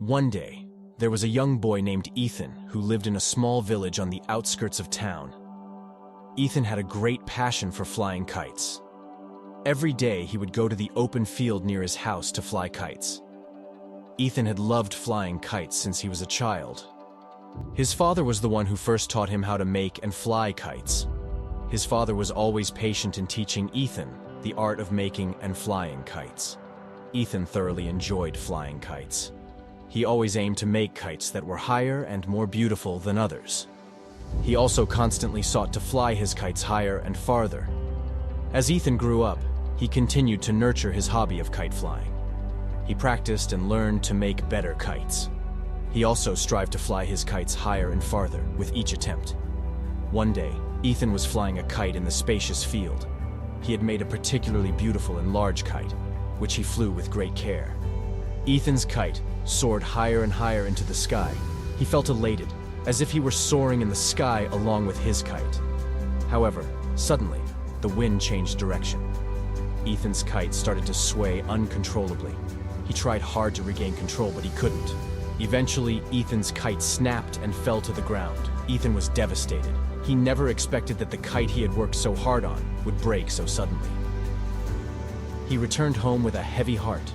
One day, there was a young boy named Ethan who lived in a small village on the outskirts of town. Ethan had a great passion for flying kites. Every day he would go to the open field near his house to fly kites. Ethan had loved flying kites since he was a child. His father was the one who first taught him how to make and fly kites. His father was always patient in teaching Ethan the art of making and flying kites. Ethan thoroughly enjoyed flying kites. He always aimed to make kites that were higher and more beautiful than others. He also constantly sought to fly his kites higher and farther. As Ethan grew up, he continued to nurture his hobby of kite flying. He practiced and learned to make better kites. He also strived to fly his kites higher and farther with each attempt. One day, Ethan was flying a kite in the spacious field. He had made a particularly beautiful and large kite, which he flew with great care. Ethan's kite soared higher and higher into the sky. He felt elated, as if he were soaring in the sky along with his kite. However, suddenly, the wind changed direction. Ethan's kite started to sway uncontrollably. He tried hard to regain control, but he couldn't. Eventually, Ethan's kite snapped and fell to the ground. Ethan was devastated. He never expected that the kite he had worked so hard on would break so suddenly. He returned home with a heavy heart.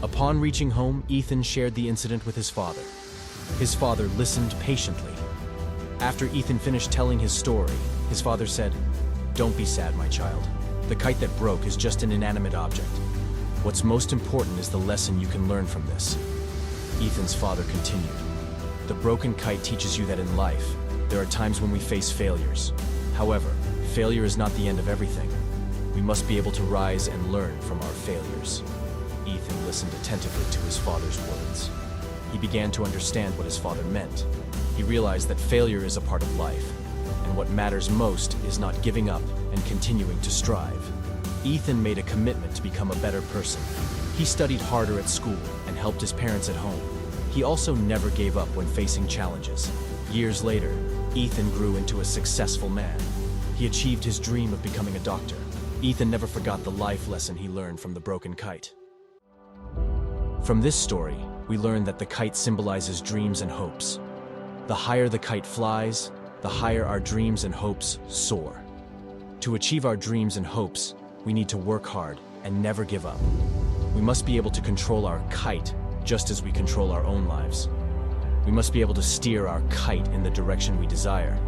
Upon reaching home, Ethan shared the incident with his father. His father listened patiently. After Ethan finished telling his story, his father said, "Don't be sad, my child. The kite that broke is just an inanimate object. What's most important is the lesson you can learn from this." Ethan's father continued, "The broken kite teaches you that in life, there are times when we face failures. However, failure is not the end of everything. We must be able to rise and learn from our failures." Ethan listened attentively to his father's words. He began to understand what his father meant. He realized that failure is a part of life, and what matters most is not giving up and continuing to strive. Ethan made a commitment to become a better person. He studied harder at school and helped his parents at home. He also never gave up when facing challenges. Years later, Ethan grew into a successful man. He achieved his dream of becoming a doctor. Ethan never forgot the life lesson he learned from the broken kite. From this story, we learn that the kite symbolizes dreams and hopes. The higher the kite flies, the higher our dreams and hopes soar. To achieve our dreams and hopes, we need to work hard and never give up. We must be able to control our kite just as we control our own lives. We must be able to steer our kite in the direction we desire.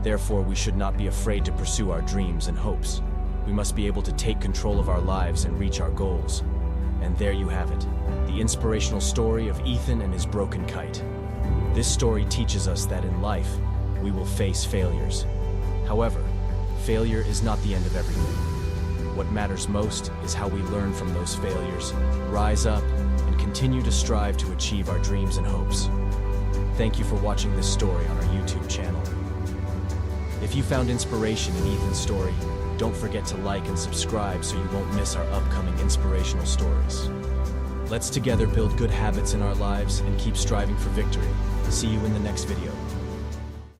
Therefore, we should not be afraid to pursue our dreams and hopes. We must be able to take control of our lives and reach our goals. And there you have it, the inspirational story of Ethan and his broken kite. This story teaches us that in life, we will face failures. However, failure is not the end of everything. What matters most is how we learn from those failures, rise up, and continue to strive to achieve our dreams and hopes. Thank you for watching this story on our YouTube channel. If you found inspiration in Ethan's story, don't forget to like and subscribe so you won't miss our upcoming inspirational stories. Let's together build good habits in our lives and keep striving for victory. See you in the next video.